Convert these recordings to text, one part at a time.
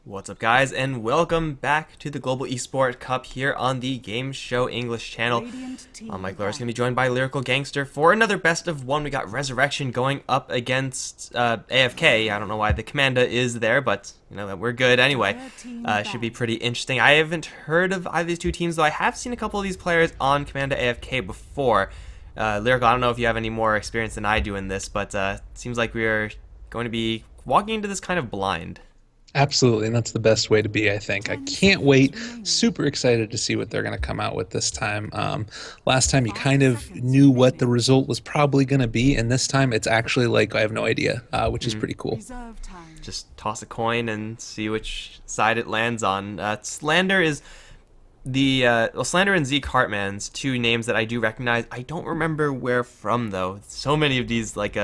What's up, guys, and welcome back to the Global Esport Cup here on the GameShow English channel. I'm Mikelorus, going to be joined by Lyrical Gangster for another best of one. We got Ressurection going up against AFK. I don't know why the Commander is there, but you know that we're good anyway. Should be pretty interesting. I haven't heard of either of these two teams, though. I have seen a couple of these players on Commander AFK before. Lyrical, I don't know if you have any more experience than I do in this, but it seems like we are going to be walking into this kind of blind. Absolutely, and that's the best way to be, I think. I can't wait. Super excited to see what they're going to come out with this time. Last time you kind of knew what the result was probably going to be, and this time it's actually like I have no idea, which is pretty cool. Just toss a coin and see which side it lands on. Slander is Slander and Zeke Hartman's two names that I do recognize. I don't remember where from, though. So many of these, like,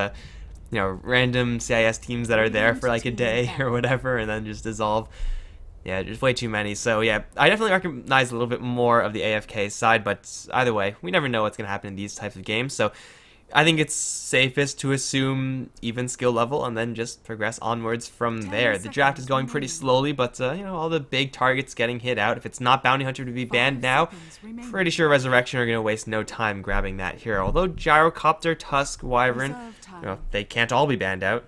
random CIS teams that are there for like a day or whatever and then just dissolve. Yeah, there's way too many. So yeah, I definitely recognize a little bit more of the AFK side, but either way, we never know what's going to happen in these types of games. So I think it's safest to assume even skill level and then just progress onwards from there. The draft is going pretty slowly, but all the big targets getting hit out. If it's not Bounty Hunter to be banned now, pretty sure Resurrection are going to waste no time grabbing that hero. Although Gyrocopter, Tusk, Wyvern, they can't all be banned out.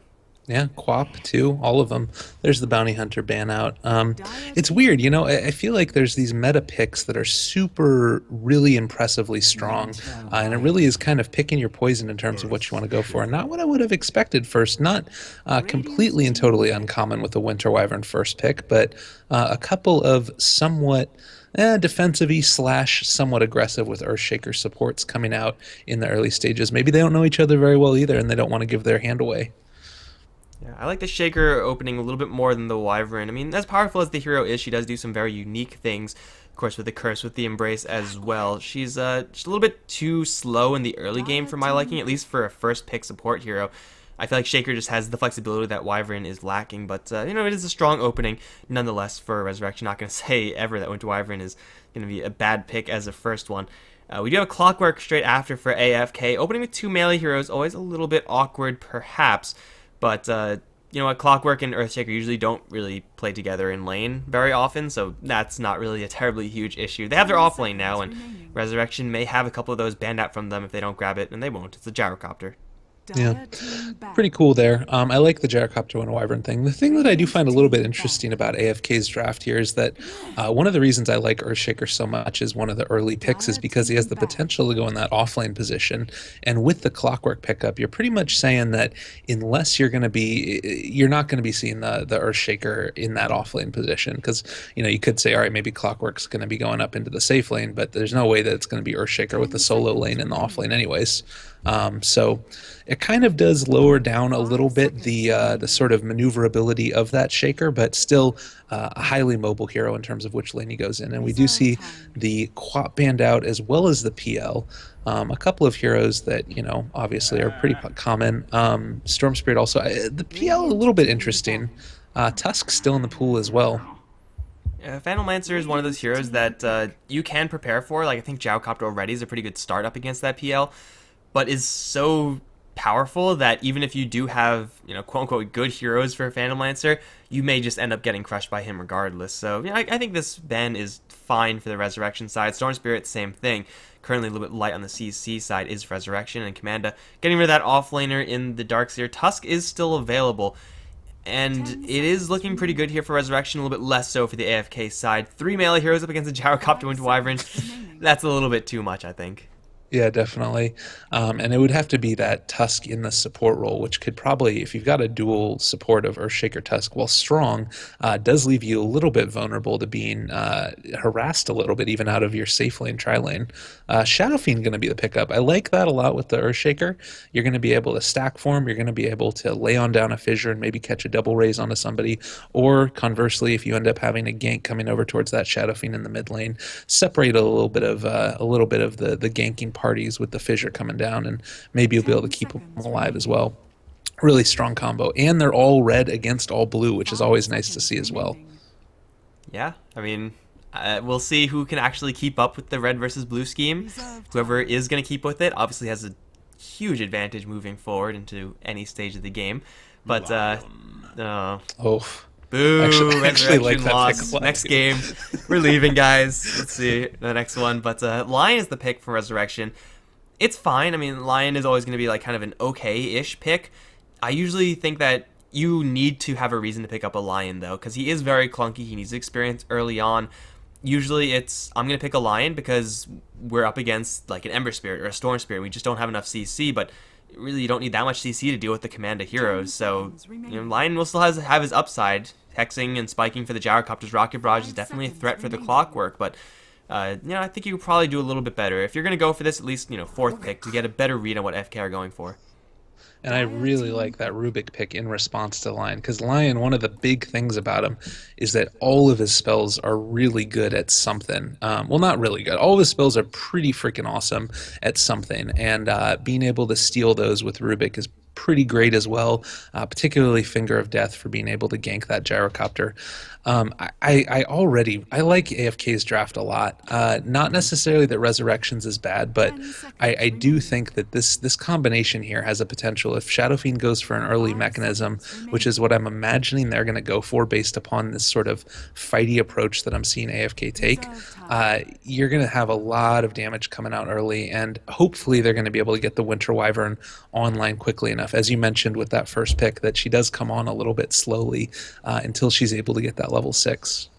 Yeah, Quap too, all of them. There's the Bounty Hunter ban out. It's weird, I feel like there's these meta picks that are super, really impressively strong, and it really is kind of picking your poison in terms of what you want to go for. Not what I would have expected first, not completely and totally uncommon with the Winter Wyvern first pick, but a couple of somewhat defensive-y slash somewhat aggressive with Earthshaker supports coming out in the early stages. Maybe they don't know each other very well either, and they don't want to give their hand away. Yeah, I like the Shaker opening a little bit more than the Wyvern. I mean, as powerful as the hero is, she does do some very unique things. Of course, with the Curse, with the Embrace as well. She's just a little bit too slow in the early game for my liking, at least for a first pick support hero. I feel like Shaker just has the flexibility that Wyvern is lacking, but it is a strong opening nonetheless for Resurrection. Not going to say ever that Winter Wyvern is going to be a bad pick as a first one. We do have Clockwork straight after for AFK. Opening with two melee heroes, always a little bit awkward perhaps, but Clockwork and Earthshaker usually don't really play together in lane very often, so that's not really a terribly huge issue. They have their off lane now, and Resurrection may have a couple of those banned out from them if they don't grab it, and they won't. It's a Gyrocopter. Yeah, pretty cool there. I like the Gyrocopter and Wyvern thing. The thing that I do find a little bit interesting about AFK's draft here is that one of the reasons I like Earthshaker so much as one of the early picks is because he has the potential to go in that offlane position. And with the Clockwork pickup, you're pretty much saying that unless you're not going to be seeing the Earthshaker in that offlane position. Because, you could say, all right, maybe Clockwork's going to be going up into the safe lane, but there's no way that it's going to be Earthshaker with the solo lane in the offlane anyways. So it kind of does lower down a little bit the sort of maneuverability of that Shaker, but still a highly mobile hero in terms of which lane he goes in. And we do see the Quap banned out as well as the PL. A couple of heroes that, obviously are pretty common. Storm Spirit also. The PL a little bit interesting. Tusk still in the pool as well. Phantom Lancer is one of those heroes that you can prepare for. Like, I think Gyrocopter already is a pretty good start up against that PL, but is so powerful that even if you do have, quote-unquote good heroes for Phantom Lancer, you may just end up getting crushed by him regardless. So, I think this ban is fine for the Resurrection side. Storm Spirit, same thing. Currently a little bit light on the CC side is Resurrection, and Commander getting rid of that offlaner in the Darkseer. Tusk is still available, and it is looking pretty good here for Resurrection, a little bit less so for the AFK side. 3 melee heroes up against the Gyrocopter Winter Wyvern. That's a little bit too much, I think. Yeah, definitely. And it would have to be that Tusk in the support role, which could probably, if you've got a dual support of Earthshaker Tusk, while strong, does leave you a little bit vulnerable to being harassed a little bit, even out of your safe lane, tri-lane. Shadow Fiend going to be the pickup. I like that a lot with the Earthshaker. You're going to be able to stack for him. You're going to be able to lay on down a fissure and maybe catch a double raise onto somebody. Or conversely, if you end up having a gank coming over towards that Shadow Fiend in the mid lane, separate a little bit of the ganking parties with the fissure coming down, and maybe you'll be able to keep them alive as well. Really strong combo, and they're all red against all blue, which is always nice to see as well. Yeah, I mean, we'll see who can actually keep up with the red versus blue scheme. Whoever is going to keep with it obviously has a huge advantage moving forward into any stage of the game. But Oh, Boo! I actually like Resurrection that pick a loss. lot Next too. game, we're leaving, guys. Let's see the next one. But Lion is the pick for Resurrection. It's fine. I mean, Lion is always going to be like kind of an okay-ish pick. I usually think that you need to have a reason to pick up a Lion though, because he is very clunky. He needs experience early on. Usually, I'm going to pick a Lion because we're up against like an Ember Spirit or a Storm Spirit. We just don't have enough CC, but really you don't need that much CC to deal with the Commander heroes. So Lion will still have his upside. Hexing and spiking for the Gyrocopter's Rocket Barrage is definitely a threat for the Clockwork, but I think you could probably do a little bit better. If you're going to go for this, at least, fourth pick to get a better read on what FK are going for. And I really like that Rubik pick in response to Lion, because Lion, one of the big things about him is that all of his spells are really good at something. Well, not really good. All of his spells are pretty freaking awesome at something, and being able to steal those with Rubik is pretty great as well, particularly Finger of Death for being able to gank that Gyrocopter. I like AFK's draft a lot. Not necessarily that Resurrections is bad, but I do think that this combination here has a potential. If Shadow Fiend goes for an early mechanism, which is what I'm imagining they're going to go for based upon this sort of fighty approach that I'm seeing AFK take, you're going to have a lot of damage coming out early, and hopefully they're going to be able to get the Winter Wyvern online quickly enough. As you mentioned with that first pick, that she does come on a little bit slowly until she's able to get that level 6.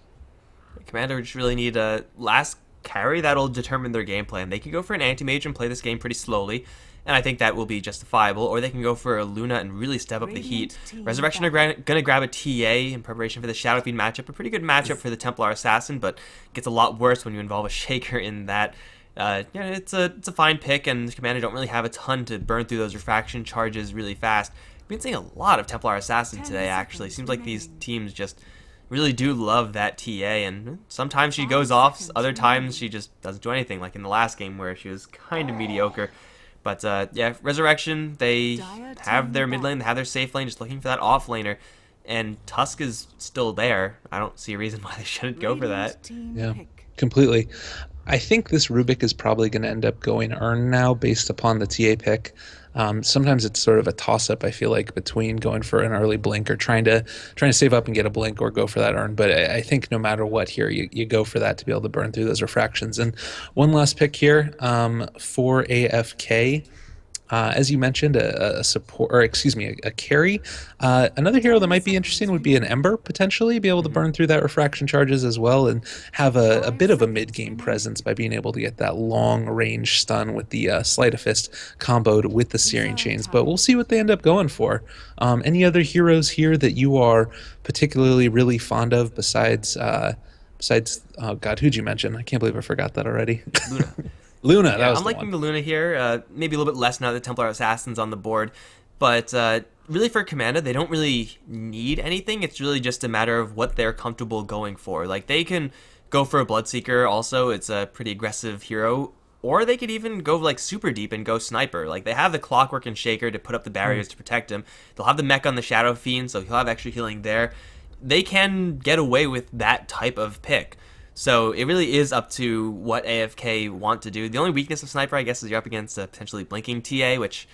Commander just really need a last carry that'll determine their game plan. They can go for an Anti-Mage and play this game pretty slowly, and I think that will be justifiable, or they can go for a Luna and really step up the heat. Resurrection are going to grab a TA in preparation for the Shadow Fiend matchup, a pretty good matchup for the Templar Assassin, but gets a lot worse when you involve a Shaker in that. It's a fine pick, and the Commander don't really have a ton to burn through those refraction charges really fast. We've been seeing a lot of Templar Assassin today, actually. Seems like these teams just really do love that TA, and sometimes she goes off, other times she just doesn't do anything, like in the last game where she was kind of mediocre. But Resurrection, they have their mid lane, they have their safe lane, just looking for that off laner, and Tusk is still there. I don't see a reason why they shouldn't go for that. Yeah, completely. I think this Rubik is probably going to end up going Earn now based upon the TA pick. Sometimes it's sort of a toss-up, I feel like, between going for an early blink or trying to save up and get a blink, or go for that Earn. But I think no matter what here, you go for that to be able to burn through those refractions. And one last pick here for AFK. As you mentioned, a support, or excuse me, a carry. Another hero that might be interesting would be an Ember, potentially, be able to burn through that refraction charges as well, and have a bit of a mid-game presence by being able to get that long-range stun with the Sleight of Fist comboed with the Searing Chains. But we'll see what they end up going for. Any other heroes here that you are particularly really fond of besides, oh God, who'd you mention? I can't believe I forgot that already. Luna. Luna, Yeah, that was I'm the liking one. the Luna here. Maybe a little bit less now that Templar Assassin's on the board. But really for Commander, they don't really need anything. It's really just a matter of what they're comfortable going for. Like, they can go for a Bloodseeker also. It's a pretty aggressive hero. Or they could even go like super deep and go Sniper. Like, they have the Clockwork and Shaker to put up the barriers to protect him. They'll have the mech on the Shadow Fiend, so he'll have extra healing there. They can get away with that type of pick. So it really is up to what AFK want to do. The only weakness of Sniper, I guess, is you're up against a potentially blinking TA, which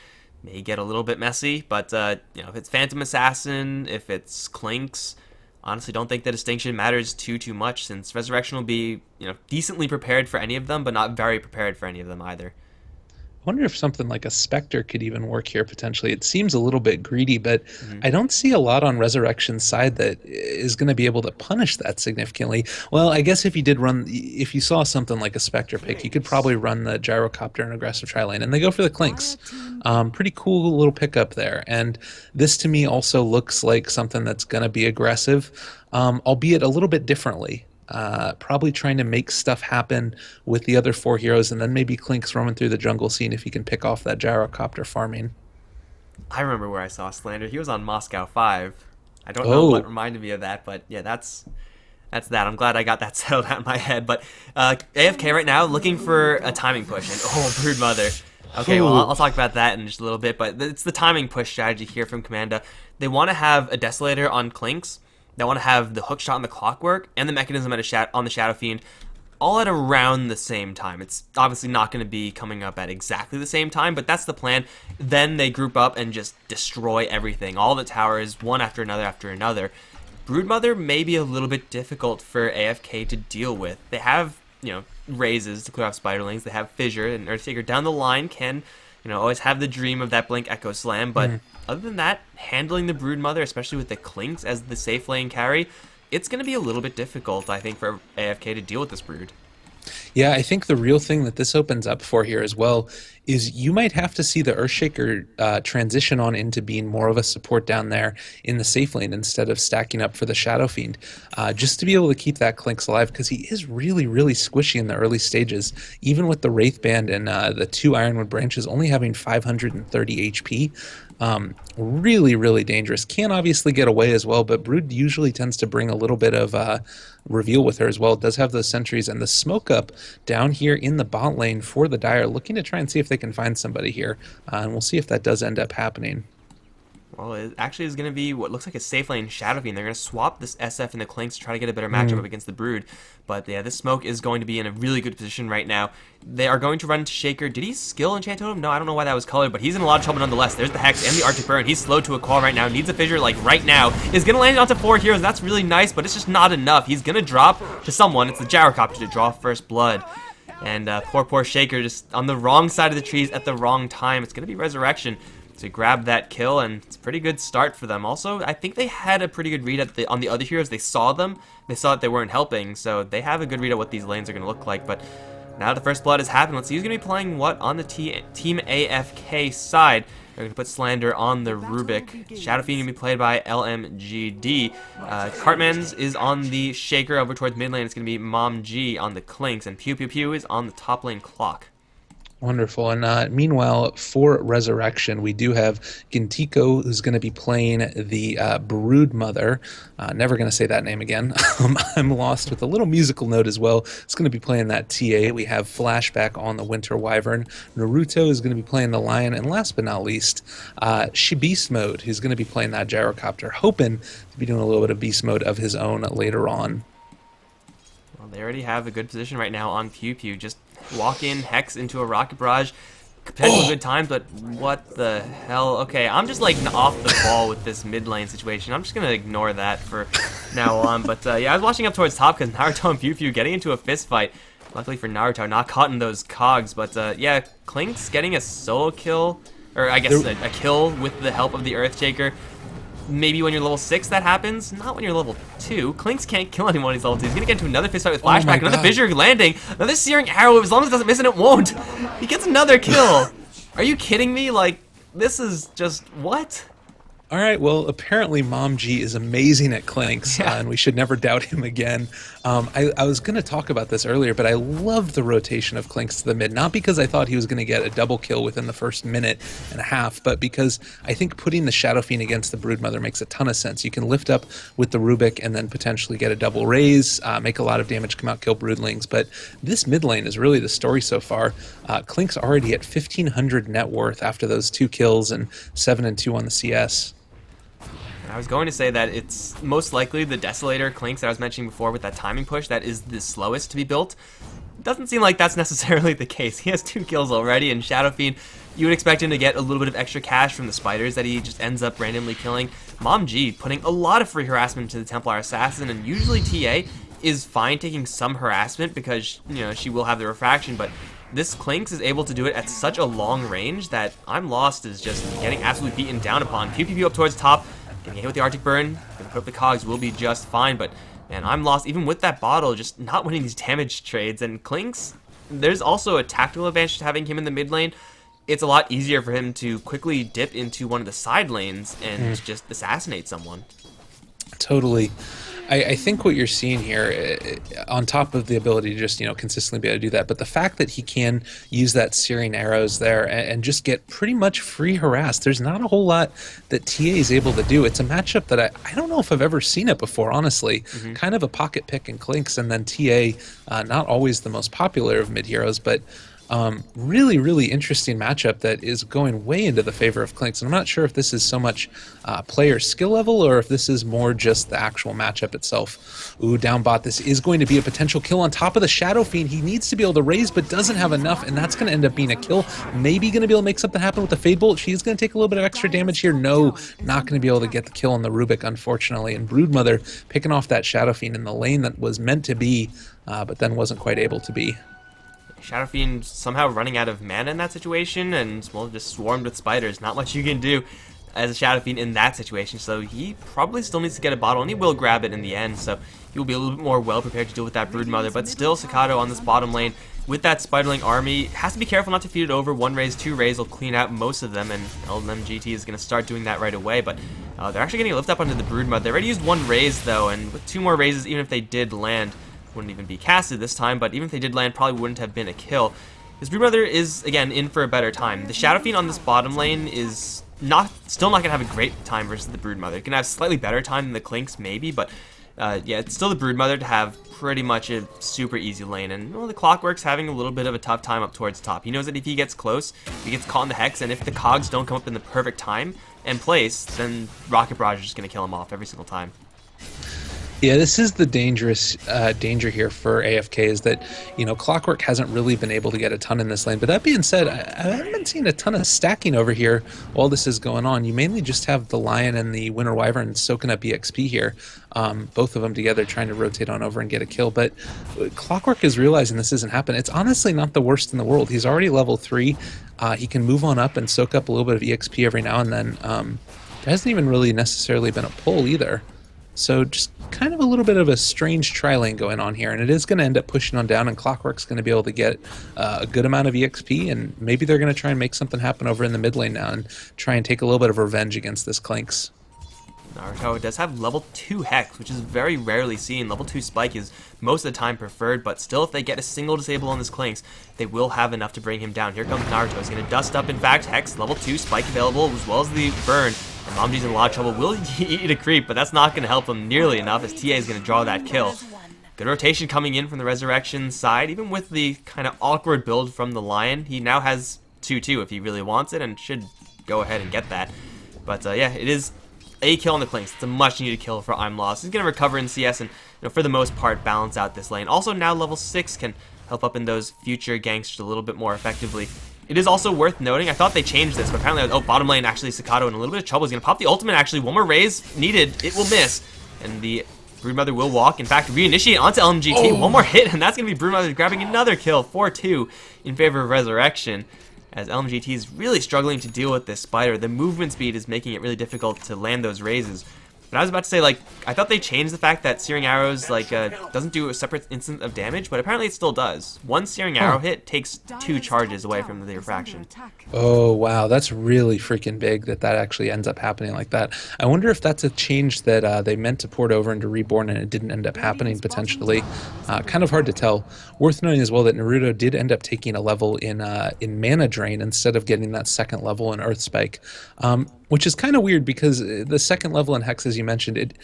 may get a little bit messy. But if it's Phantom Assassin, if it's Clinks, honestly don't think the distinction matters too much, since Resurrection will be decently prepared for any of them, but not very prepared for any of them either. I wonder if something like a Spectre could even work here potentially. It seems a little bit greedy, but I don't see a lot on Resurrection's side that is going to be able to punish that significantly. Well, I guess if you saw something like a Spectre pick, you could probably run the Gyrocopter and aggressive tri-lane, and they go for the Clinks. Pretty cool little pickup there. And this to me also looks like something that's going to be aggressive, albeit a little bit differently. Probably trying to make stuff happen with the other 4 heroes, and then maybe Clink's roaming through the jungle, seeing if he can pick off that Gyrocopter farming. I remember where I saw Slander. He was on Moscow 5. I don't know what reminded me of that, but yeah, that's that. I'm glad I got that settled out in my head. But AFK right now looking for a timing push, and Brood Mother. Okay, well, I'll talk about that in just a little bit, but it's the timing push strategy here from Commanda. They want to have a Desolator on Clinks. They want to have the hook shot on the Clockwork and the mechanism on the Shadow Fiend all at around the same time. It's obviously not going to be coming up at exactly the same time, but that's the plan. Then they group up and just destroy everything. All the towers, one after another after another. Broodmother may be a little bit difficult for AFK to deal with. They have, raises to clear off Spiderlings. They have Fissure, and Earthshaker down the line can, always have the dream of that Blink Echo Slam. But other than that, handling the Broodmother, especially with the Clinks as the safe lane carry, it's going to be a little bit difficult, I think, for AFK to deal with this Brood. Yeah, I think the real thing that this opens up for here as well is you might have to see the Earthshaker transition on into being more of a support down there in the safe lane instead of stacking up for the Shadow Fiend, just to be able to keep that Clinks alive, because he is really, really squishy in the early stages, even with the Wraith Band and the 2 Ironwood branches only having 530 HP. Really, really dangerous. Can obviously get away as well, but Brood usually tends to bring a little bit of reveal with her as well. It does have those sentries and the smoke up down here in the bot lane for the Dire, looking to try and see if they can find somebody here, and we'll see if that does end up happening. Well, it actually is going to be what looks like a safe lane Shadow Fiend. They're going to swap this SF and the Clinks to try to get a better matchup up against the Brood. But yeah, this Smoke is going to be in a really good position right now. They are going to run into Shaker. Did he skill Enchant Totem? No, I don't know why that was colored, but he's in a lot of trouble nonetheless. There's the Hex and the Arctic Burn. He's slowed to a call right now. Needs a Fissure like right now. Is going to land onto 4 heroes. That's really nice, but it's just not enough. He's going to drop to someone. It's the Gyrocopter to draw first blood. And poor Shaker just on the wrong side of the trees at the wrong time. It's going to be Resurrection to grab that kill, and it's a pretty good start for them. Also, I think they had a pretty good read on the other heroes. They saw them. They saw that they weren't helping, so they have a good read at what these lanes are going to look like. But now the first blood has happened. Let's see who's going to be playing what on the Team AFK side. They're going to put Slander on the Rubik. Shadow Fiend going to be played by LMGD. Cartman's is on the Shaker. Over towards mid lane, it's going to be Mom G on the Clinks, and Pew Pew Pew is on the top lane Clock. Wonderful. And meanwhile, for Resurrection, we do have Gintiko, who's going to be playing the Broodmother. Never going to say that name again. I'm lost with a little musical note as well. It's going to be playing that TA. We have Flashback on the Winter Wyvern. Naruto is going to be playing the Lion. And last but not least, Beast Mode, who's going to be playing that Gyrocopter, hoping to be doing a little bit of Beast Mode of his own later on. Well, they already have a good position right now on Pew Pew. Just walk in, Hex into a Rocket Barrage. Potential good times, but what the hell? Okay, I'm just like off the ball with this mid lane situation. I'm just going to ignore that for now on. But yeah, I was watching up towards top because Naruto and Pew Pew getting into a fist fight. Luckily for Naruto, not caught in those cogs. But yeah, Clink's getting a solo kill, or I guess a kill with the help of the Earthshaker. Maybe when you're level 6 that happens, not when you're level 2. Clinks can't kill anyone when he's level 2. He's gonna get into another fist fight with Flashback, another Fissure landing, another Searing Arrow. As long as it doesn't miss, and it won't. He gets another kill. Are you kidding me? Like, this is just, what? All right, well, apparently Mom G is amazing at Clinks, and we should never doubt him again. I was going to talk about this earlier, but I love the rotation of Clinks to the mid, not because I thought he was going to get a double kill within the first minute and a half, but because I think putting the Shadow Fiend against the Broodmother makes a ton of sense. You can lift up with the Rubik and then potentially get a double raise, make a lot of damage, come out, kill Broodlings, but this mid lane is really the story so far. Clink's already at 1,500 net worth after those 2 kills and 7 and 2 on the CS. I was going to say that it's most likely the Desolator Clinks that I was mentioning before with that timing push that is the slowest to be built. It doesn't seem like that's necessarily the case. He has 2 kills already, and Shadow Fiend, you would expect him to get a little bit of extra cash from the spiders that he just ends up randomly killing. Mom G putting a lot of free harassment to the Templar Assassin, and usually TA is fine taking some harassment because, she will have the refraction, but this Clinks is able to do it at such a long range that I'm Lost is just getting absolutely beaten down upon. Pew Pew Pew up towards top. Getting hit with the Arctic Burn, gonna put up the cogs, will be just fine, but man, I'm Lost even with that bottle, just not winning these damage trades. And Clinks, there's also a tactical advantage to having him in the mid lane. It's a lot easier for him to quickly dip into one of the side lanes and just assassinate someone. Totally. I think what you're seeing here, on top of the ability to just consistently be able to do that, but the fact that he can use that Searing Arrows there and just get pretty much free harassed. There's not a whole lot that TA is able to do. It's a matchup that I don't know if I've ever seen it before, honestly. Kind of a pocket pick in Clinks, and then TA, not always the most popular of mid heroes, but Really, really interesting matchup that is going way into the favor of Clinks. And I'm not sure if this is so much player skill level or if this is more just the actual matchup itself. Ooh, down bot. This is going to be a potential kill on top of the Shadow Fiend. He needs to be able to raise, but doesn't have enough, and that's going to end up being a kill. Maybe going to be able to make something happen with the Fade Bolt. She's going to take a little bit of extra damage here. No, not going to be able to get the kill on the Rubik, unfortunately. And Broodmother picking off that Shadow Fiend in the lane that was meant to be, but then wasn't quite able to be. Shadow Fiend somehow running out of mana in that situation, and well, just swarmed with spiders. Not much you can do as a Shadow Fiend in that situation, so he probably still needs to get a bottle, and he will grab it in the end, so he will be a little bit more well prepared to deal with that Broodmother. But still, Staccato on this bottom lane with that Spiderling army has to be careful not to feed it over. 1 raise, 2 raise will clean out most of them, and LMGT is going to start doing that right away. But they're actually getting a lift up onto the Broodmother. They already used 1 raise though, and with 2 more raises, even if they did land, wouldn't even be casted this time, but even if they did land, probably wouldn't have been a kill. His Broodmother is, again, in for a better time. The Shadow Fiend on this bottom lane is still not going to have a great time versus the Broodmother. It can have slightly better time than the Clinks, maybe, but yeah, it's still the Broodmother to have pretty much a super easy lane. And well, the Clockwork's having a little bit of a tough time up towards the top. He knows that if he gets close, he gets caught in the Hex, and if the Cogs don't come up in the perfect time and place, then Rocket Barrage is just going to kill him off every single time. Yeah, this is the dangerous danger here for AFK is that, you know, Clockwork hasn't really been able to get a ton in this lane. But that being said, I haven't been seeing a ton of stacking over here while this is going on. You mainly just have the Lion and the Winter Wyvern soaking up EXP here, both of them together trying to rotate on over and get a kill. But Clockwork is realizing this isn't happening. It's honestly not the worst in the world. He's already level 3. He can move on up and soak up a little bit of EXP every now and then. There hasn't even really necessarily been a pull either. So just kind of a little bit of a strange tri-lane going on here, and it is going to end up pushing on down, and Clockwork's going to be able to get a good amount of EXP, and maybe they're going to try and make something happen over in the mid lane now and try and take a little bit of revenge against this Clinks. Naruto does have level 2 Hex, which is very rarely seen. Level 2 Spike is most of the time preferred, but still if they get a single disable on this Clinks, they will have enough to bring him down. Here comes Naruto. He's going to dust up, in fact, Hex, level 2, Spike available, as well as the burn. And Momji's in a lot of trouble. Will eat a creep, but that's not going to help him nearly enough as TA is going to draw that kill. Good rotation coming in from the Ressurection side, even with the kind of awkward build from the Lion. He now has 2-2 if he really wants it, and should go ahead and get that. But yeah, it is a kill on the Clinks. It's a much needed kill for I'm Lost. He's going to recover in CS and, you know, for the most part, balance out this lane. Also, now level 6 can help up in those future ganks a little bit more effectively. It is also worth noting, I thought they changed this, but apparently, oh, bottom lane, actually, Staccato in a little bit of trouble. He's going to pop the ultimate, actually. 1 more raise needed. It will miss. And the Broodmother will walk. In fact, reinitiate onto LMGT. 1 more hit, and that's going to be Broodmother grabbing another kill. 4-2 in favor of Ressurection, as LMGT is really struggling to deal with this spider. The movement speed is making it really difficult to land those raises. But I was about to say, like, I thought they changed the fact that Searing Arrows, like, doesn't do a separate instant of damage, but apparently it still does. 1 Searing Arrow hit takes 2 charges away from the refraction. Oh, wow. That's really freaking big that actually ends up happening like that. I wonder if that's a change that they meant to port over into Reborn and it didn't end up happening potentially. Kind of hard to tell. Worth noting as well that Naruto did end up taking a level in Mana Drain instead of getting that 2nd level in Earth Spike. Which is kind of weird because the 2nd level in Hex, as you mentioned,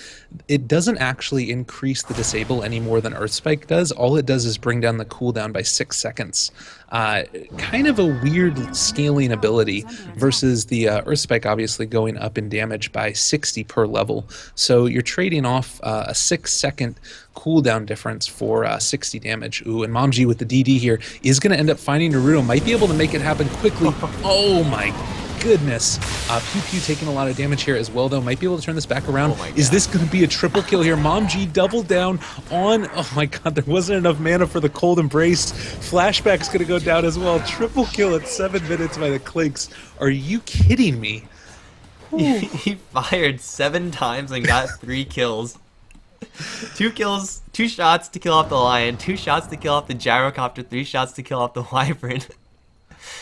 it doesn't actually increase the disable any more than Earth Spike does. All it does is bring down the cooldown by 6 seconds. Kind of a weird scaling ability versus the Earth Spike obviously going up in damage by 60 per level. So you're trading off a 6-second cooldown difference for 60 damage. Ooh, and Momji with the DD here is going to end up finding Naruto. Might be able to make it happen quickly. Oh my goodness. Pew Pew taking a lot of damage here as well, though. Might be able to turn this back around. Oh, is this going to be a triple kill here? Momji double down on... Oh my god, there wasn't enough mana for the Cold Embrace. Flashback's going to go down as well. Triple kill at 7 minutes by the Clinks. Are you kidding me? He fired 7 times and got 3 kills. 2 kills, 2 shots to kill off the Lion, 2 shots to kill off the Gyrocopter, 3 shots to kill off the Wyvern.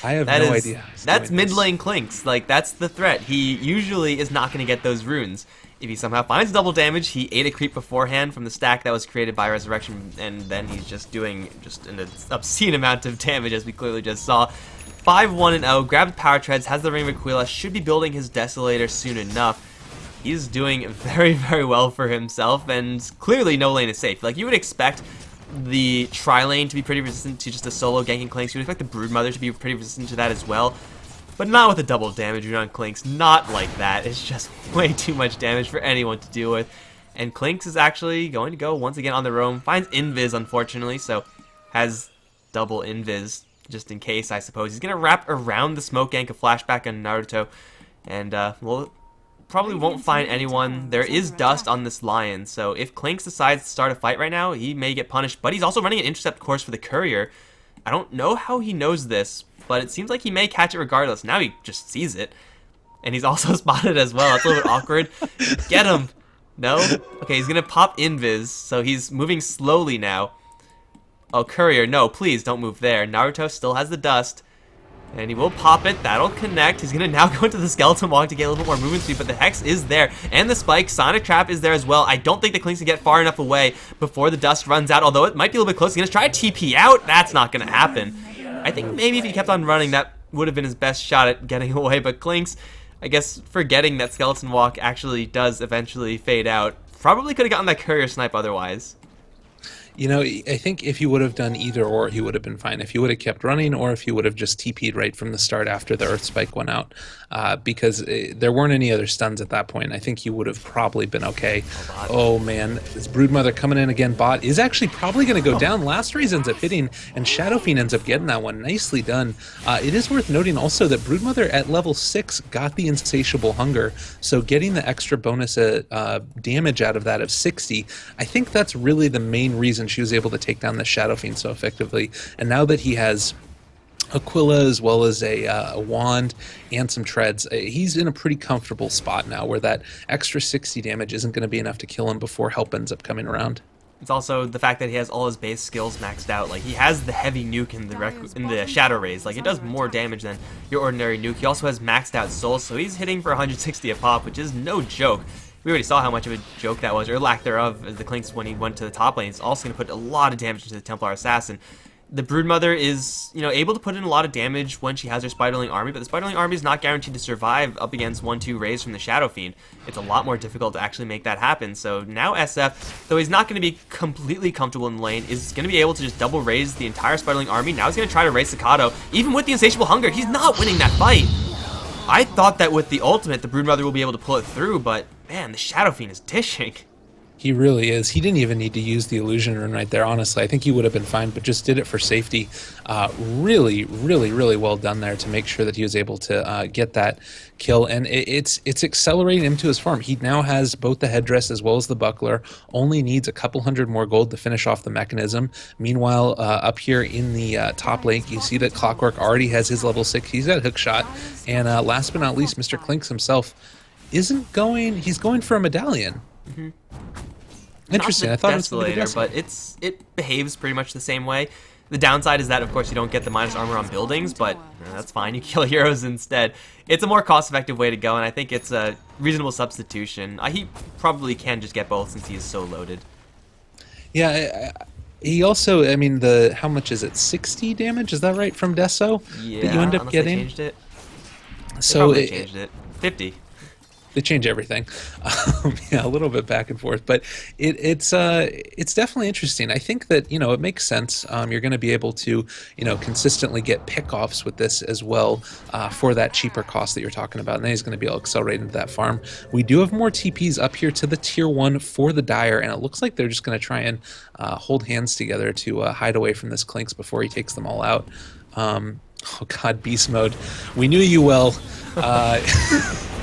I have no idea. That's mid lane Clinks. Like, that's the threat. He usually is not going to get those runes. If he somehow finds double damage, he ate a creep beforehand from the stack that was created by Ressurection, and then he's just doing an obscene amount of damage, as we clearly just saw. 5-1-0, grabbed Power Treads, has the Ring of Aquila, should be building his Desolator soon enough. He's doing very, very well for himself, and clearly no lane is safe. Like, you would expect the Tri-Lane to be pretty resistant to just a solo ganking Clinks. You would expect the Broodmother to be pretty resistant to that as well. But not with a double damage on Clinks. Not like that. It's just way too much damage for anyone to deal with. And Clinks is actually going to go once again on the roam. Finds Invis, unfortunately, so has double Invis just in case, I suppose. He's going to wrap around the smoke gank, a flashback on Naruto. And, well, probably won't find anyone. There is dust on this Lion, so if Clinks decides to start a fight right now, he may get punished. But he's also running an intercept course for the Courier. I don't know how he knows this, but it seems like he may catch it regardless. Now he just sees it. And he's also spotted as well. That's a little bit awkward. Get him! No? Okay, he's gonna pop Invis, so he's moving slowly now. Oh, Courier, no, please don't move there. Naruto still has the dust. And he will pop it. That'll connect. He's going to now go into the Skeleton Walk to get a little bit more movement speed, but the Hex is there. And the Spike. Sonic Trap is there as well. I don't think the Clinks can get far enough away before the dust runs out, although it might be a little bit close. He's going to try to TP out. That's not going to happen. I think maybe if he kept on running, that would have been his best shot at getting away, but Clinks, I guess, forgetting that Skeleton Walk actually does eventually fade out, probably could have gotten that Courier snipe otherwise. You know, I think if he would have done either or, he would have been fine. If he would have kept running, or if he would have just TP'd right from the start after the Earth Spike went out, because there weren't any other stuns at that point. I think he would have probably been okay. Oh man, this Broodmother coming in again. Bot is actually probably going to go down. Last Raise ends up hitting, and Shadow Fiend ends up getting that one. Nicely done. It is worth noting also that Broodmother at level 6 got the Insatiable Hunger, so getting the extra bonus damage out of that of 60, I think that's really the main reason she was able to take down the Shadow Fiend so effectively. And now that he has Aquila as well as a wand and some treads, he's in a pretty comfortable spot now where that extra 60 damage isn't going to be enough to kill him before help ends up coming around. It's also the fact that he has all his base skills maxed out. Like, he has the heavy nuke in the Shadow Raise. Like, it does more damage than your ordinary nuke. He also has maxed out Soul, so he's hitting for 160 a pop, which is no joke. We already saw how much of a joke that was, or lack thereof, as the Clinks when he went to the top lane. It's also going to put a lot of damage into the Templar Assassin. The Broodmother is, able to put in a lot of damage when she has her Spiderling army, but the Spiderling army is not guaranteed to survive up against 1-2 Rays from the Shadow Fiend. It's a lot more difficult to actually make that happen. So now SF, though he's not going to be completely comfortable in the lane, is going to be able to just double raise the entire Spiderling army. Now he's going to try to raise Staccato. Even with the Insatiable Hunger, he's not winning that fight. I thought that with the ultimate, the Broodmother will be able to pull it through, but man, the Shadow Fiend is dishing. He really is. He didn't even need to use the illusion rune right there, honestly. I think he would have been fine, but just did it for safety. Really, really, really well done there to make sure that he was able to get that kill. And it's accelerating him to his farm. He now has both the headdress as well as the buckler, only needs a couple hundred more gold to finish off the mechanism. Meanwhile, up here in the top lane, you see that Clockwork already has his level 6. He's got Hookshot. And last but not least, Mr. Clinks himself he's going for a medallion. Mm-hmm. Interesting. I thought it was later, but it behaves pretty much the same way. The downside is that, of course, you don't get the minus armor on buildings, but that's fine. You kill heroes instead. It's a more cost-effective way to go, and I think it's a reasonable substitution. He probably can just get both since he is so loaded. Yeah, he also, I mean, how much is it? 60 damage? Is that right from Deso? Yeah, that you end up getting? They changed it. So they changed it. 50. They change everything. Yeah, a little bit back and forth, but it's definitely interesting. I think that it makes sense. You're going to be able to consistently get pickoffs with this as well for that cheaper cost that you're talking about, and then he's going to be able to accelerate into that farm. We do have more TPs up here to the tier 1 for the Dire, and it looks like they're just going to try and hold hands together to hide away from this Clinks before he takes them all out. Oh God, beast mode. We knew you well.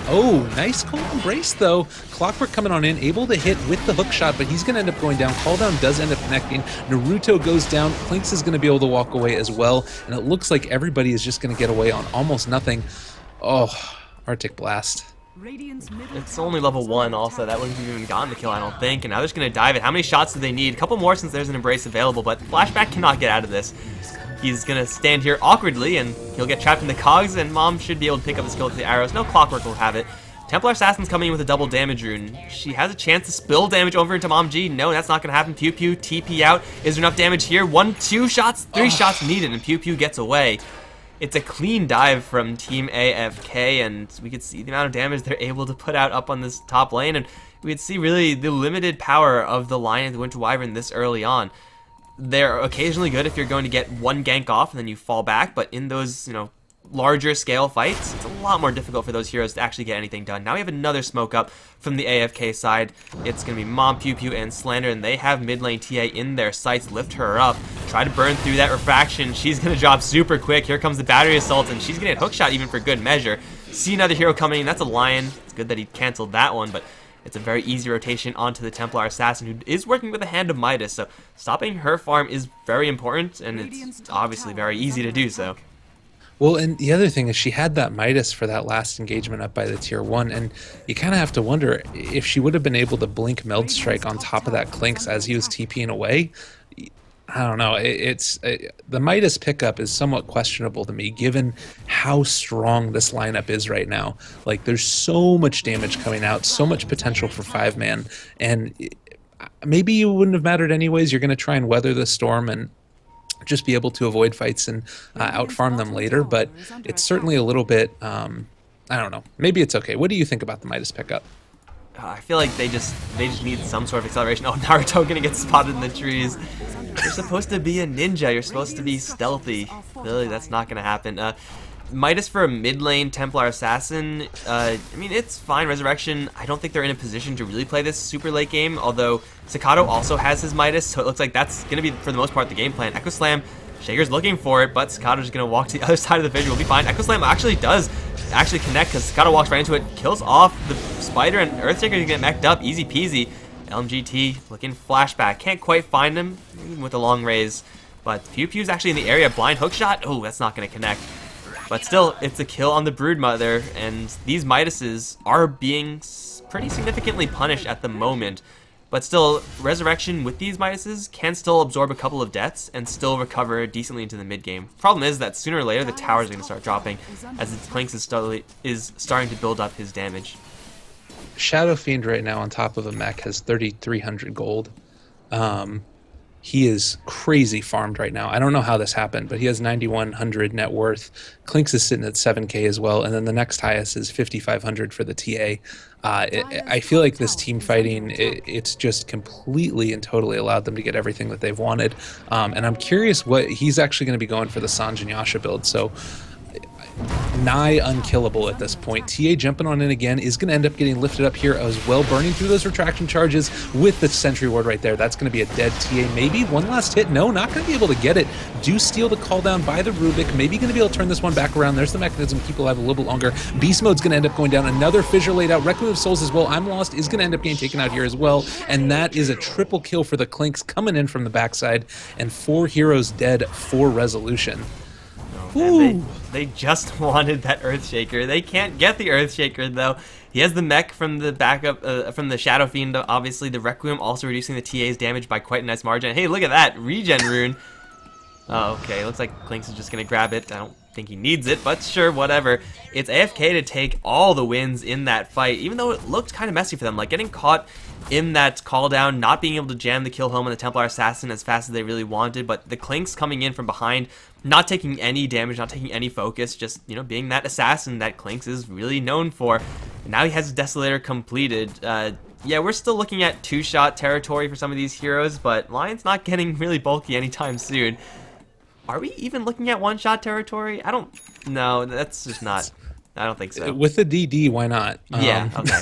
Oh, nice cold embrace though. Clockwork coming on in, able to hit with the hook shot, but he's going to end up going down. Call down does end up connecting. Naruto goes down. Clinks is going to be able to walk away as well, and it looks like everybody is just going to get away on almost nothing. Oh, Arctic Blast. It's only level 1 also. That wouldn't have even gotten the kill, I don't think. And now they're just going to dive it. How many shots do they need? A couple more since there's an embrace available, but Flashback cannot get out of this. He's going to stand here awkwardly, and he'll get trapped in the cogs, and Mom should be able to pick up his kill with the arrows. No, Clockwork will have it. Templar Assassin's coming in with a double damage rune. She has a chance to spill damage over into Mom G. No, that's not going to happen. Pew Pew, TP out. Is there enough damage here? 1, 2 shots, 3 shots needed, and Pew Pew gets away. It's a clean dive from Team AFK, and we could see the amount of damage they're able to put out up on this top lane, and we could see really the limited power of the Lion of the Winter Wyvern this early on. they're occasionally good if you're going to get one gank off and then you fall back, but in those, larger scale fights, it's a lot more difficult for those heroes to actually get anything done. Now we have another smoke up from the AFK side. It's going to be Mom, Pew Pew, and Slander, and they have mid lane TA in their sights. Lift her up. Try to burn through that refraction. She's going to drop super quick. Here comes the battery assault, and she's going to get hookshot even for good measure. See another hero coming. That's a Lion. It's good that he canceled that one, but it's a very easy rotation onto the Templar Assassin, who is working with a Hand of Midas, so stopping her farm is very important, and it's obviously very easy to do so. Well, and the other thing is she had that Midas for that last engagement up by the tier 1, and you kind of have to wonder if she would have been able to blink Meld Strike on top of that Clinks as he was TPing away. I don't know. The Midas pickup is somewhat questionable to me, given how strong this lineup is right now. Like, there's so much damage coming out, so much potential for 5-man, and maybe it wouldn't have mattered anyways. You're going to try and weather the storm and just be able to avoid fights and outfarm them later, but it's certainly a little bit, I don't know. Maybe it's okay. What do you think about the Midas pickup? I feel like they just need some sort of acceleration. Oh, Naruto gonna get spotted in the trees. You're supposed to be a ninja. You're supposed to be stealthy. Really, that's not gonna happen. Midas for a mid lane Templar Assassin, I mean, it's fine. Resurrection, I don't think they're in a position to really play this super late game, although Staccato also has his Midas, so it looks like that's going to be, for the most part, the game plan. Echo Slam, Shaker's looking for it, but Staccato's going to walk to the other side of the vision. We'll be fine. Echo Slam actually does connect, because Staccato walks right into it, kills off the Spider, and Earthshaker's going to get mech'd up, easy peasy. LMGT looking flashback. Can't quite find him with a long raise, but Pew Pew's actually in the area. Blind hook shot. Oh, that's not going to connect. But still, it's a kill on the Broodmother, and these Midases are being pretty significantly punished at the moment. But still, Resurrection with these Midases can still absorb a couple of deaths and still recover decently into the mid-game. Problem is that sooner or later, the towers are going to start dropping, as its Clinks is starting to build up his damage. Shadow Fiend right now on top of a mech has 3,300 gold. He is crazy farmed right now. I don't know how this happened, but he has 9,100 net worth. Clinks is sitting at 7K as well, and then the next highest is 5,500 for the TA. I feel like this team fighting, it's just completely and totally allowed them to get everything that they've wanted. And I'm curious what he's actually going to be going for the Sanj and Yasha build. So nigh unkillable at this point. TA jumping on in again is going to end up getting lifted up here as well, burning through those retraction charges with the sentry ward right there. That's going to be a dead TA. Maybe one last hit. No, not going to be able to get it. Do steal the call down by the Rubik. Maybe going to be able to turn this one back around. There's the mechanism. Keep alive a little bit longer. Beast mode's going to end up going down. Another fissure laid out. Requiem of Souls as well. I'm Lost is going to end up getting taken out here as well. And that is a triple kill for the Clinks coming in from the backside. And 4 heroes dead for resolution. And they just wanted that Earthshaker. They can't get the Earthshaker, though. He has the mech from the backup, from the Shadow Fiend, obviously. The Requiem also reducing the TA's damage by quite a nice margin. Hey, look at that. Regen rune. Oh, okay. Looks like Clinks is just going to grab it. I don't think he needs it, but sure, whatever. It's AFK to take all the wins in that fight, even though it looked kind of messy for them. Like, getting caught in that call down, not being able to jam the kill home on the Templar Assassin as fast as they really wanted, but the Clinks coming in from behind, not taking any damage, not taking any focus, just, being that assassin that Clinks is really known for. And now he has his Desolator completed. Yeah, we're still looking at 2-shot territory for some of these heroes, but Lion's not getting really bulky anytime soon. Are we even looking at 1-shot territory? No, that's just not. I don't think so. With the DD, why not? Yeah, okay.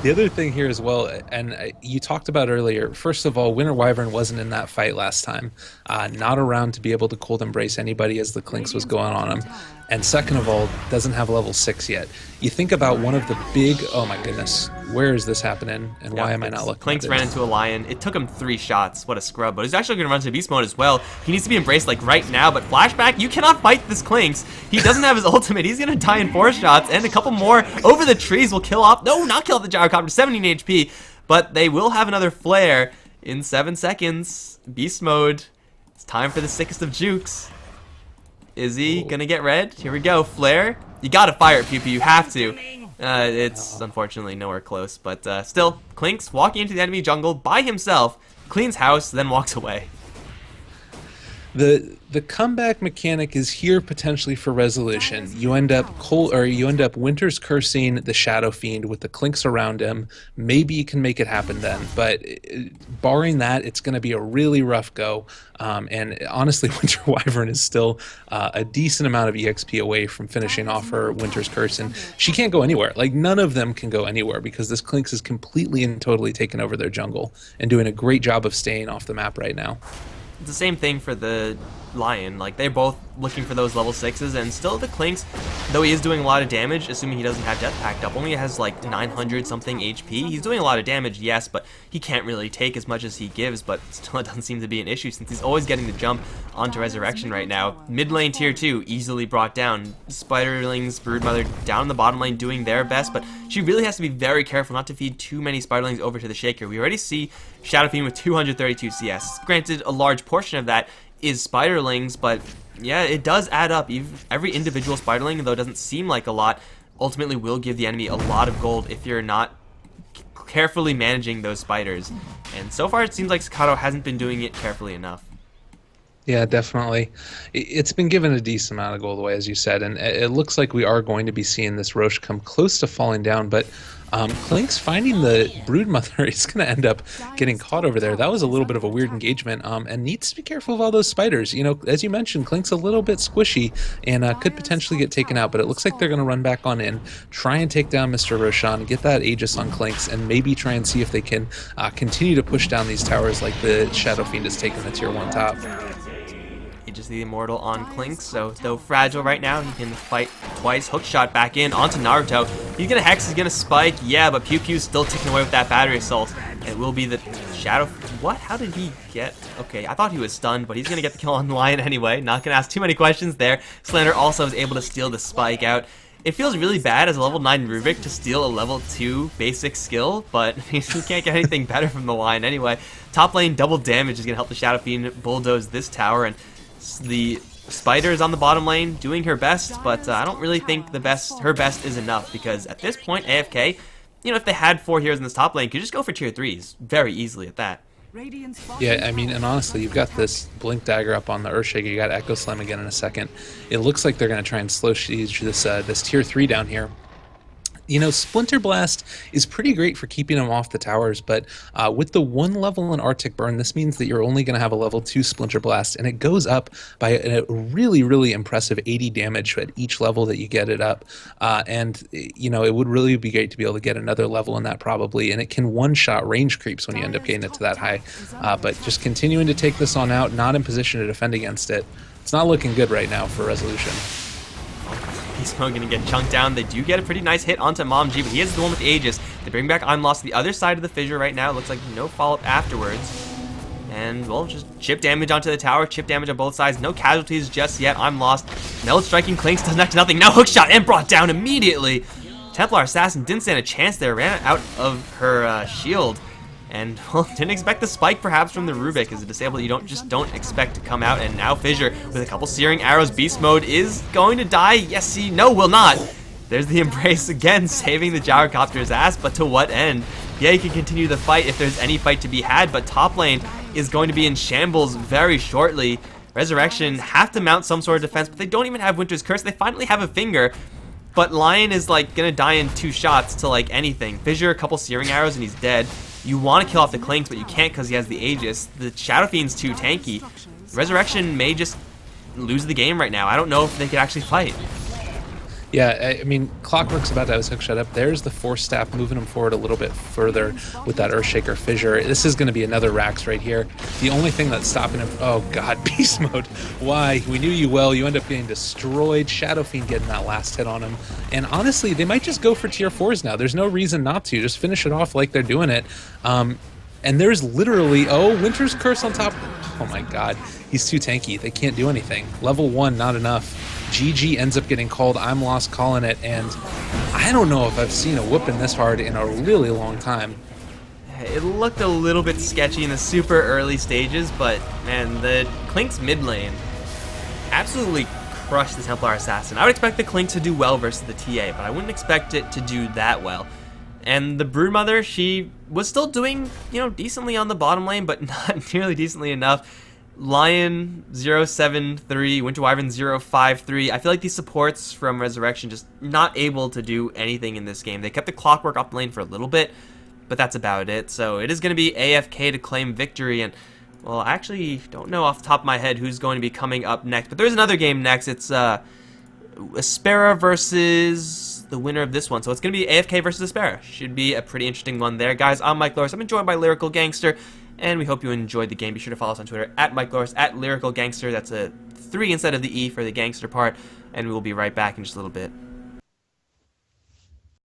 The other thing here as well, and you talked about earlier, first of all, Winter Wyvern wasn't in that fight last time. Not around to be able to cold embrace anybody as the Clinks was going on him. And second of all, doesn't have level 6 yet. You think about one of the big, oh my goodness, where is this happening and why am I not looking Clinks at ran into a Lion. It took him 3 shots. What a scrub. But he's actually going to run to Beast Mode as well. He needs to be embraced like right now, but Flashback, you cannot fight this Clinks. He doesn't have his ultimate. He's going to die in 4 shots, and a couple more over the trees will kill off. No, not kill off the Gyrocopter, 17 HP, but they will have another flare in 7 seconds. Beast Mode. It's time for the sickest of jukes. Is he gonna get red? Here we go. Flare. You gotta fire it, Pew Pew. You have to. It's unfortunately nowhere close, but still, Clinks walking into the enemy jungle by himself, cleans house, then walks away. The comeback mechanic is here potentially for resolution. You end up Winter's cursing the Shadow Fiend with the Clinks around him. Maybe you can make it happen then, but barring that, it's going to be a really rough go. And honestly, Winter Wyvern is still a decent amount of EXP away from finishing off her Winter's Curse, and she can't go anywhere. Like, none of them can go anywhere because this Clinks is completely and totally taken over their jungle and doing a great job of staying off the map right now. It's the same thing for the Lion. Like, they're both looking for those level 6s, and still the Clinks, though he is doing a lot of damage, assuming he doesn't have Death Pact up, only has like 900 something HP. He's doing a lot of damage, yes, but he can't really take as much as he gives, but still it doesn't seem to be an issue since he's always getting the jump onto Resurrection right now. Mid lane tier 2 easily brought down. Spiderlings, Broodmother down in the bottom lane doing their best, but she really has to be very careful not to feed too many Spiderlings over to the Shaker. We already see Shadow Fiend with 232 CS. Granted, a large portion of that is Spiderlings, but yeah, it does add up. Every individual Spiderling, though it doesn't seem like a lot, ultimately will give the enemy a lot of gold if you're not carefully managing those spiders. And so far it seems like Sakato hasn't been doing it carefully enough. Yeah, definitely. It's been given a decent amount of gold away, as you said, and it looks like we are going to be seeing this Roche come close to falling down, but Clinks finding the Broodmother is going to end up getting caught over there. That was a little bit of a weird engagement, and needs to be careful of all those spiders. You know, as you mentioned, Clink's a little bit squishy and could potentially get taken out, but it looks like they're going to run back on in, try and take down Mr. Roshan, get that Aegis on Clinks, and maybe try and see if they can continue to push down these towers like the Shadow Fiend has taken the tier 1 top. Just the Immortal on Clinks, so though fragile right now, he can fight twice. Hook shot back in onto Naruto. He's gonna Hex, he's gonna Spike, yeah, but Pew Pew's still ticking away with that Battery Assault. And it will be the Shadow... What? How did he get... Okay, I thought he was stunned, but he's gonna get the kill on the Lion anyway. Not gonna ask too many questions there. Slander also is able to steal the Spike out. It feels really bad as a level 9 Rubik to steal a level 2 basic skill, but you can't get anything better from the Lion anyway. Top lane double damage is gonna help the Shadow Fiend bulldoze this tower, and the Spider is on the bottom lane doing her best, but I don't really think her best is enough, because at this point AFK, you know, if they had 4 heroes in this top lane, could just go for tier 3s very easily at that. Yeah, I mean, and honestly, you've got this Blink Dagger up on the Earthshaker, you got Echo Slam again in a second. It looks like they're going to try and slow siege this tier 3 down here. You know, Splinter Blast is pretty great for keeping them off the towers, but with the 1 level in Arctic Burn, this means that you're only going to have a level 2 Splinter Blast, and it goes up by a really, really impressive 80 damage at each level that you get it up. And, you know, it would really be great to be able to get another level in that probably, and it can one-shot range creeps when you end up getting it to that high. But just continuing to take this on out, not in position to defend against it. It's not looking good right now for Resolution. He's going to get chunked down. They do get a pretty nice hit onto Mom G, but he is the one with the Aegis. They bring back I'm Lost to the other side of the fissure right now. It looks like no follow-up afterwards. And, well, just chip damage onto the tower, chip damage on both sides. No casualties just yet. I'm Lost. Meld striking Clinks does next to nothing. Now hook shot and brought down immediately. Templar Assassin didn't stand a chance there. Ran out of her shield. And, well, didn't expect the spike perhaps from the Rubik as a disabled you don't expect to come out. And now Fissure with a couple searing arrows. Beast mode is going to die. Yes, he no will not. There's the Embrace again, saving the Gyrocopter's ass, but to what end? Yeah, he can continue the fight if there's any fight to be had, but top lane is going to be in shambles very shortly. Resurrection have to mount some sort of defense, but they don't even have Winter's Curse. They finally have a finger, but Lion is like gonna die in 2 shots to like anything. Fissure, a couple searing arrows, and he's dead. You want to kill off the Clinks, but you can't because he has the Aegis. The Shadow Fiend's too tanky. Resurrection may just lose the game right now. I don't know if they could actually fight. Yeah, I mean, Clockwork's about to have his hook shut up. There's the Force Staff moving him forward a little bit further with that Earthshaker Fissure. This is going to be another Rax right here. The only thing that's stopping him... Oh, God, Beast Mode. Why? We knew you well. You end up getting destroyed. Shadow Fiend getting that last hit on him. And honestly, they might just go for tier 4s now. There's no reason not to. Just finish it off like they're doing it. And there's literally... Oh, Winter's Curse on top. Oh, my God. He's too tanky. They can't do anything. Level 1, not enough. GG ends up getting called. I'm Lost calling it, and I don't know if I've seen a whooping this hard in a really long time. It looked a little bit sketchy in the super early stages, but man, the Clink's mid lane absolutely crushed the Templar Assassin. I would expect the Clink to do well versus the TA, but I wouldn't expect it to do that well. And the Broodmother, she was still doing, you know, decently on the bottom lane, but not nearly decently enough. Lion 073, Winter Wyvern 053. I feel like these supports from Ressurection just not able to do anything in this game. They kept the Clockwork up lane for a little bit, but that's about it. So it is going to be AFK to claim victory, and well, I actually don't know off the top of my head who's going to be coming up next, but there's another game next. It's Aspera versus the winner of this one. So it's going to be AFK versus Aspera. Should be a pretty interesting one there. Guys, I'm Mikelorus. I'm joined by Lyrical Gangster, and we hope you enjoyed the game. Be sure to follow us on Twitter at Mikelorus, at Lyrical Gangster. That's a 3 instead of the E for the gangster part, and we will be right back in just a little bit.